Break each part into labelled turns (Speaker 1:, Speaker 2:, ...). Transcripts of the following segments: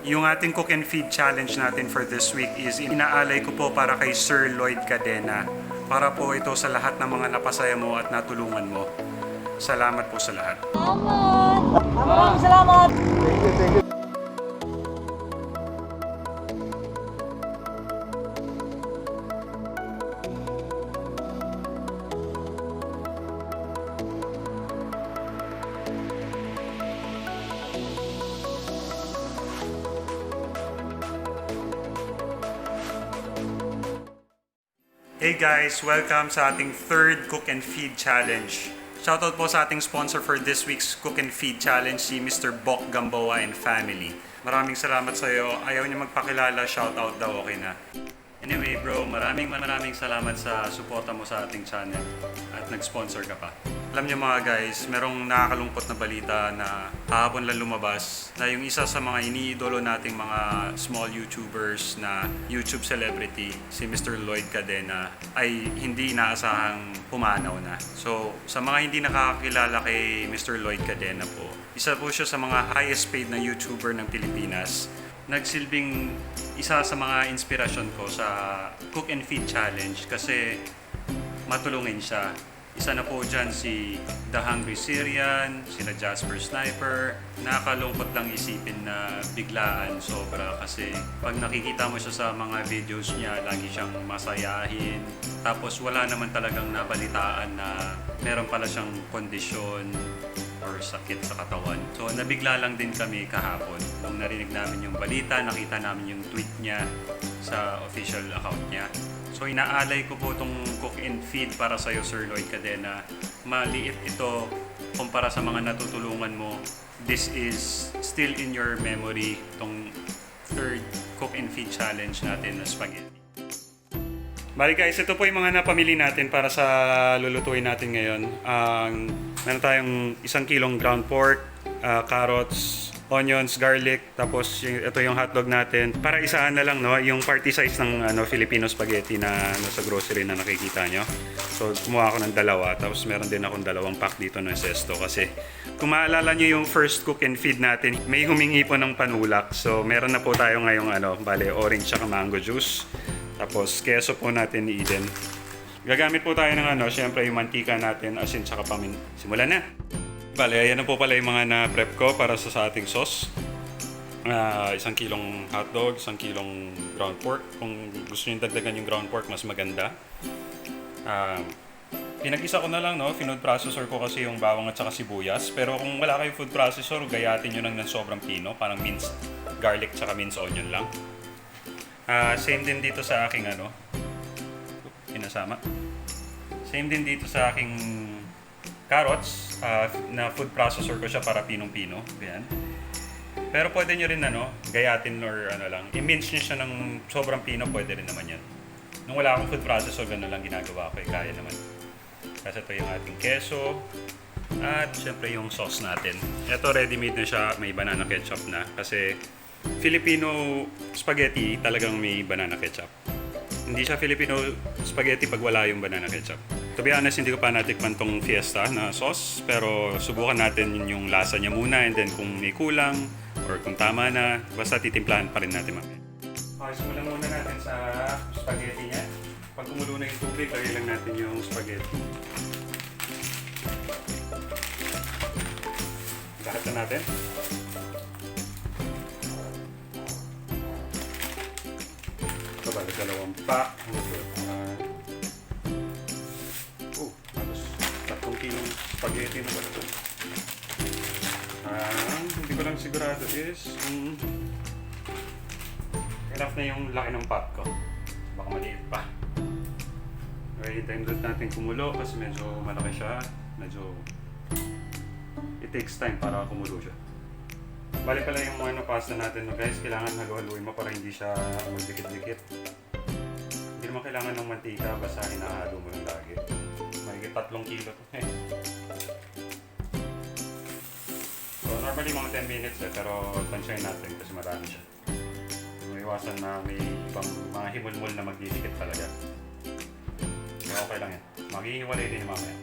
Speaker 1: Yung ating cook and feed challenge natin for this week is inaalay ko po para kay Sir Lloyd Cadena. Para po ito sa lahat ng mga napasaya mo at natulungan mo. Salamat po sa lahat.
Speaker 2: Salamat! Maraming salamat!
Speaker 3: Thank you.
Speaker 1: Hey guys! Welcome sa ating third Cook and Feed Challenge. Shoutout po sa ating sponsor for this week's Cook and Feed Challenge, si Mr. Bok Gamboa and Family. Maraming salamat sa iyo. Ayaw niya magpakilala, shoutout daw, okay na. Anyway bro, maraming salamat sa suporta mo sa ating channel at nag-sponsor ka pa. Alam niyo mga guys, merong nakakalungkot na balita na kahapon lang lumabas na yung isa sa mga iniidolo nating mga small YouTubers na YouTube celebrity, si Mr. Lloyd Cadena, ay hindi inaasahang pumanaw na. So, sa mga hindi nakakakilala kay Mr. Lloyd Cadena po, isa po siya sa mga highest paid na YouTuber ng Pilipinas. Nagsilbing isa sa mga inspirasyon ko sa Cook and Feed Challenge kasi matulungin siya. Isa na po dyan si The Hungry Syrian, sila Jasper Sniper. Nakakalungkot lang isipin na biglaan sobra kasi pag nakikita mo siya sa mga videos niya, lagi siyang masayahin. Tapos wala naman talagang nabalitaan na meron pala siyang kondisyon or sakit sa katawan. So nabigla lang din kami kahapon. Nung narinig namin yung balita, nakita namin yung tweet niya sa official account niya. So inaalay ko po itong Cook and Feed para sa'yo, Sir Lloyd Cadena. Maliit ito kumpara sa mga natutulungan mo. This is still in your memory, itong third Cook and Feed challenge natin na spaghetti. Bali guys, ito po yung mga napamili natin para sa lulutuin natin ngayon. Meron tayong 1 kilong ground pork, carrots, onions, garlic, tapos ito yung hotdog natin. Para isahan na lang, no, yung party size ng Filipino spaghetti na sa grocery na nakikita nyo. So kumuha ako ng dalawa, tapos meron din akong 2 pack dito ng Zesto kasi kung maalala nyo yung first cook and feed natin, may humingi po ng panulak. So meron na po tayo ngayong bale, orange at mango juice. Tapos keso po natin ni Eden. Gagamit po tayo ng syempre yung mantika natin, asin tsaka pamin. Simulan na! Bale, ayan na po pala yung mga na-prep ko para sa ating sauce. 1 kilong hotdog, 1 kilong ground pork. Kung gusto nyo dagdagan yung ground pork, mas maganda. Pinag-isa ko na lang, no? Food processor ko kasi yung bawang at saka sibuyas. Pero kung wala kayong food processor, gayatin nyo lang ng sobrang pino. Parang minced garlic tsaka minced onion lang. Same din dito sa aking pinasama. Same din dito sa aking carrots, na food processor ko siya para pinong-pino. Ayan. Pero pwede nyo rin gayatin or lang. I-mince nyo siya ng sobrang pino, pwede rin naman yan. Nung wala akong food processor, gano'n lang ginagawa ko. Kaya naman. Kasi ito yung ating keso. At syempre yung sauce natin. Ito ready-made na siya, may banana ketchup na. Kasi Filipino spaghetti talagang may banana ketchup. Hindi siya Filipino spaghetti pag wala yung banana ketchup. To be honest, hindi ko pa natikman tong Fiesta na sauce, pero subukan natin yung lasa niya muna and then kung may kulang or kung tama na, basta titimplahan pa rin natin mamaya. Okay, simulan muna natin sa spaghetti niya. Pag kumulo na yung tubig, lagay lang natin yung spaghetti. Lahat na natin. Ito ba, 2 pack. Halos 3 kilong spaghetti na ba ito? Hindi ko lang sigurado is enough na yung laki ng pot ko. Baka maliit pa. Okay, hintayin ulit natin kumulo kasi medyo malaki siya. Medyo it takes time para kumulo siya. Bali pala yung pasta natin guys, kailangan halu-haluin mo para hindi siya magdikit-dikit. Hindi naman kailangan ng mantika, basta hinahalo mo lang lagi. Mahigit 3 kilo. So normally mga 10 minutes pero tansyahin natin kasi marami siya. Iwasan na may ibang mga himulmul na magdidikit talaga. Kaya okay lang yan. Maghihiwalay din mamaya.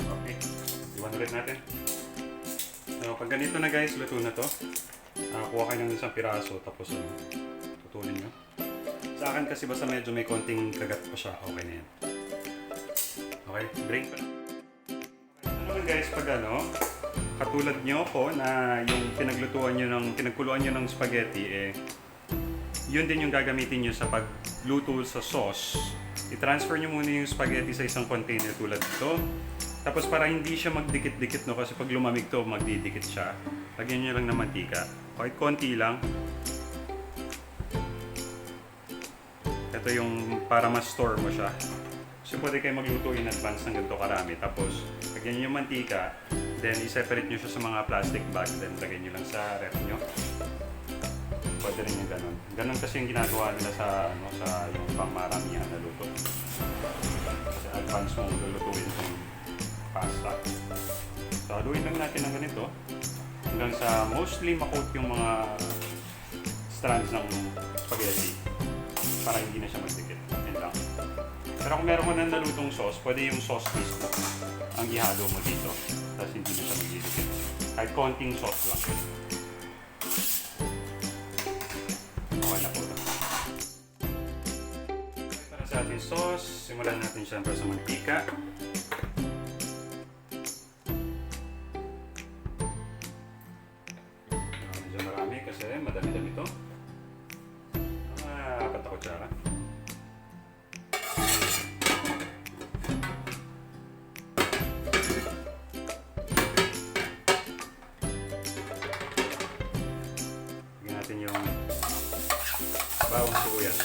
Speaker 1: Okay. Iwan ulit natin. So pag ganito na guys, luto na to. Kuha kayo ng isang piraso, tapos tutulin nyo. Sa akin kasi basta medyo may konting kagat pa siya, okay na yan. Okay, break pa. Ano naman guys, pag katulad nyo ko na yung pinagkuluan nyo ng spaghetti, yun din yung gagamitin nyo sa pagluto sa sauce. I-transfer nyo muna yung spaghetti sa isang container tulad ito. Tapos para hindi siya magdikit-dikit, no, kasi pag lumamig to, magdidikit siya. Lagyan nyo lang ng mantika. Kahit konti lang. Ito yung para ma-store mo siya. So pwede kayo magluto in advance ng ganito karami. Tapos lagyan nyo yung mantika. Then i-separate nyo siya sa mga plastic bag. Then lagyan nyo lang sa ref nyo. Pwede rin yung ganun. Ganun kasi yung ginagawa nila sa yung pangmaramihan na luto. Kasi advance mong lulutuin itong pasta. So haluin lang natin ng ganito. Hanggang sa mostly makot yung mga strands ng spaghetti. Para hindi na siya magdikit. Yan lang. Pero kung meron ko na nalutong sauce, pwede yung sauce mismo ang ihalo mo dito. Tapos hindi na siya magdidikit. Kahit konting sauce lang. Okay na po. Para sa ating sauce, simulan natin siyempre sa mantika. Medyo marami kasi madami-dami ito. Apat na kutsara. Lagyan natin yung bawang sibuyas.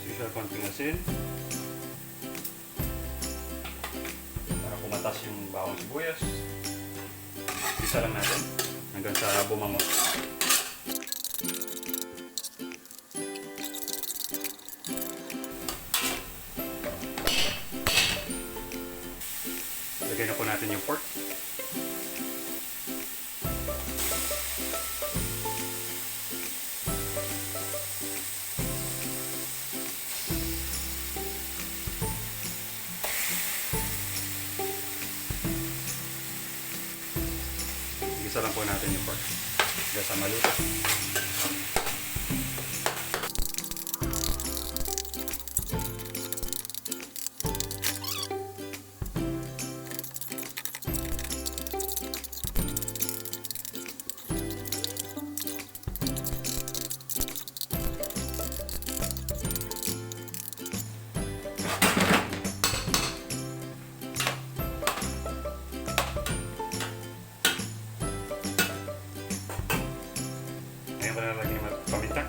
Speaker 1: Usual konting asin. Para kumatas yung bawang sibuyas. Isa lang natin hanggang sa bumango. Lagyan na po natin yung pork. Igisa lang po natin yung pork hanggang sa maluto. Ngayon ko na lagyan yung paminta.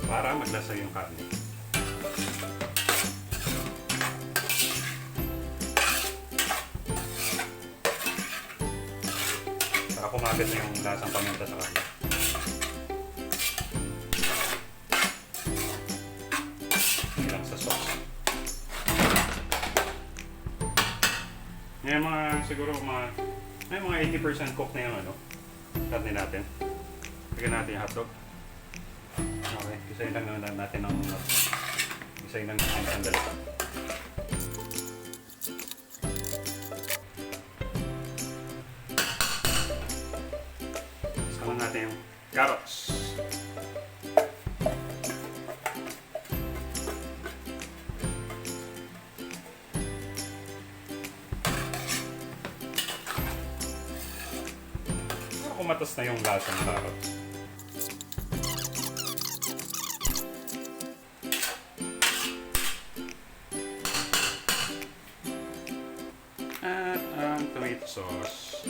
Speaker 1: Para maglasa yung karne. Para kumagad na yung lasang paminta sa karne. Hindi lang sa sauce. Ngayon siguro may mga 80% cook na yung karne natin. Lagyan natin yung hotdog. Okay, isayin lang natin ng sandali. Sama natin yung carrots. Kumatas na yung lasa ng carrots. At ang tomato sauce,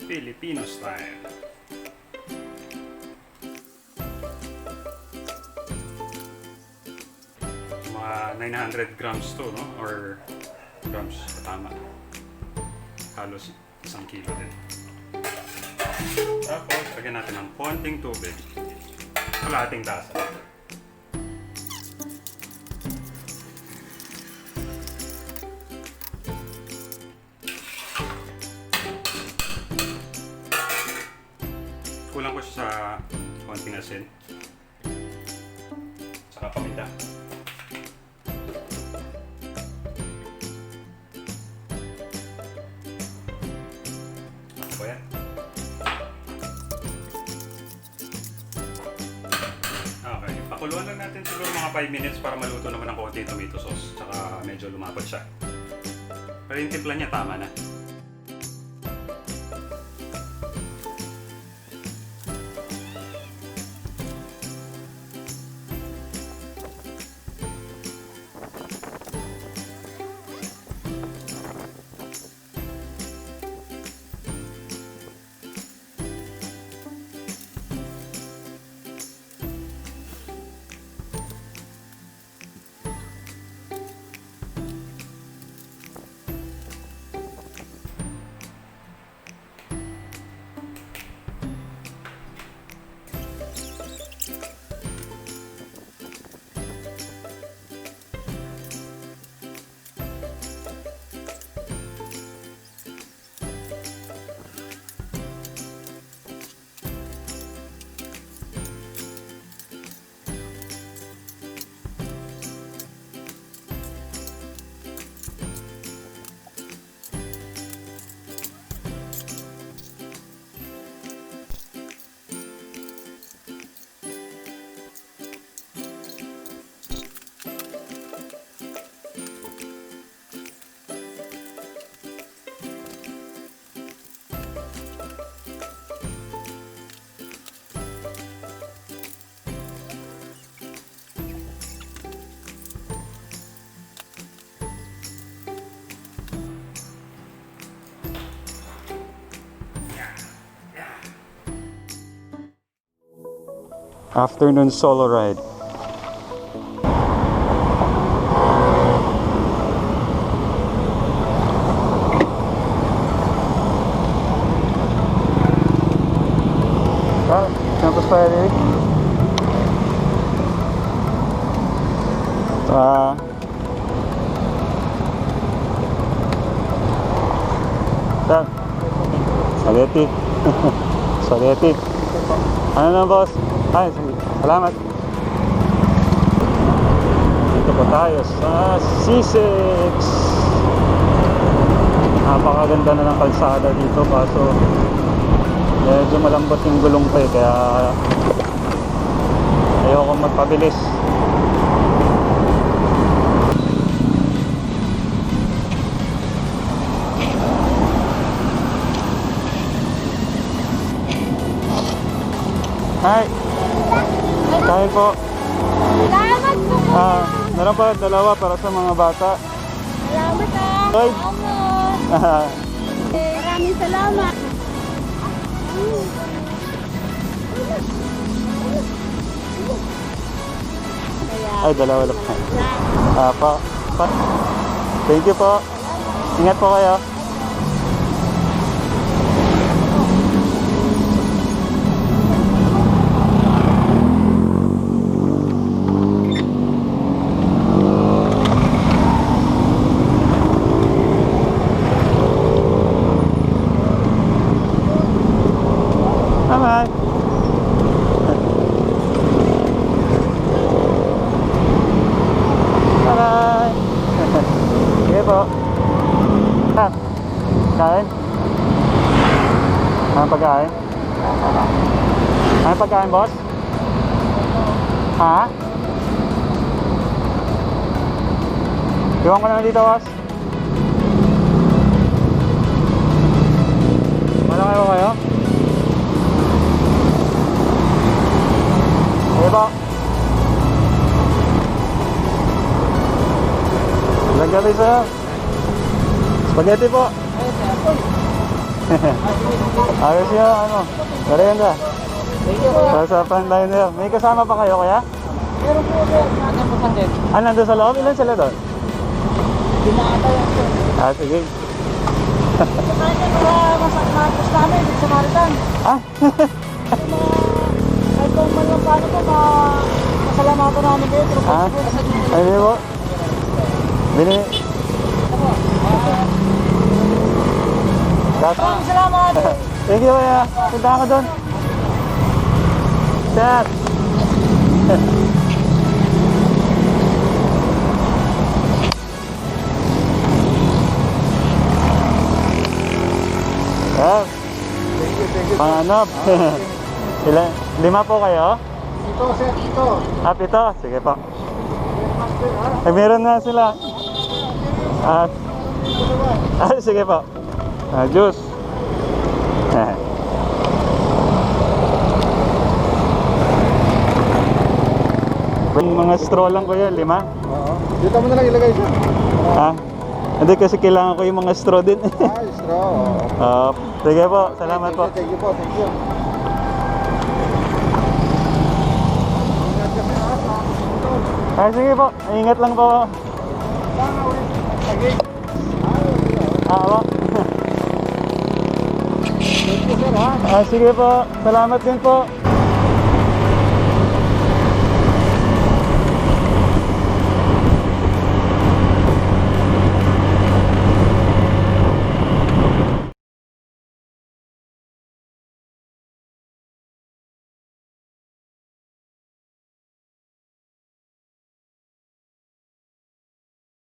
Speaker 1: Filipino style. Mga 900 grams to, no? Or grams, tama. Halos 1 kilo din. Tapos, lagyan natin ng konting tubig. Kalahating tasa. Kulang ko ko siya sa konting asin. Saka paminta. Ako yan. Okay, pakuluan lang natin siguro mga 5 minutes para maluto naman ng konti tomato sauce. Tsaka medyo lumapot siya. Pero yung timpla niya tama na. Afternoon solo ride. Campus Fire. Spaghetti. Spaghetti. Ano na, boss? Ay, sige. Salamat. Dito po tayo sa C6. Napakaganda na ng kalsada dito, kaso medyo malambot yung gulong pa kaya ayoko magpabilis. Hi! Kain po.
Speaker 2: Salamat po.
Speaker 1: Meron pa dalawa para sa mga bata.
Speaker 2: Salamat ah.
Speaker 1: Lloyd.
Speaker 2: Maraming salamat.
Speaker 1: Ay, dalawa lang. Pa. Thank you po. Ingat po kayo. Bye. Bye. Sige po. Kain? Ano pagkain? Ano pagkain, boss? Ha? Iwan ko na dito, boss. Wala kayo kayo? Sige po. Lagyan tayo sa'yo. Spaghetti po. Ayos nyo, ano? Merienda. Para sa pantayin nyo. May kasama pa kayo, kaya?
Speaker 2: Meron po sir. Ano po sandin?
Speaker 1: Nandun sa loob? Ilan sila doon?
Speaker 2: Dinata yan sir.
Speaker 1: Sige.
Speaker 2: Sakayin ka para masakmatos namin dito sa Maritan. Kahit kung man lang paano po, masalamatan namin kayo.
Speaker 1: Ay, di po. Bini.
Speaker 2: Maraming salamat.
Speaker 1: Thank you, kaya. Punta ka doon. Ingat! Ah, panganap. Ilan? 5 po kayo?
Speaker 2: Ito, sir, ito.
Speaker 1: Ito? Sige po.
Speaker 2: Master, ha?
Speaker 1: Meron na sila. Sige po. Juice. Yung mga straw lang ko yun, 5.
Speaker 2: Oo. Dito mo na lang ilagay siya.
Speaker 1: Hindi kasi kailangan ko yung mga straw din.
Speaker 2: Straw.
Speaker 1: Sige po, salamat po.
Speaker 2: Thank you po, thank you. Ingat kasi ha, sa motor.
Speaker 1: Sige po, ingat lang po.
Speaker 2: Sige.
Speaker 1: Po.
Speaker 2: Thank you, sir, ha?
Speaker 1: Sige po, salamat din po.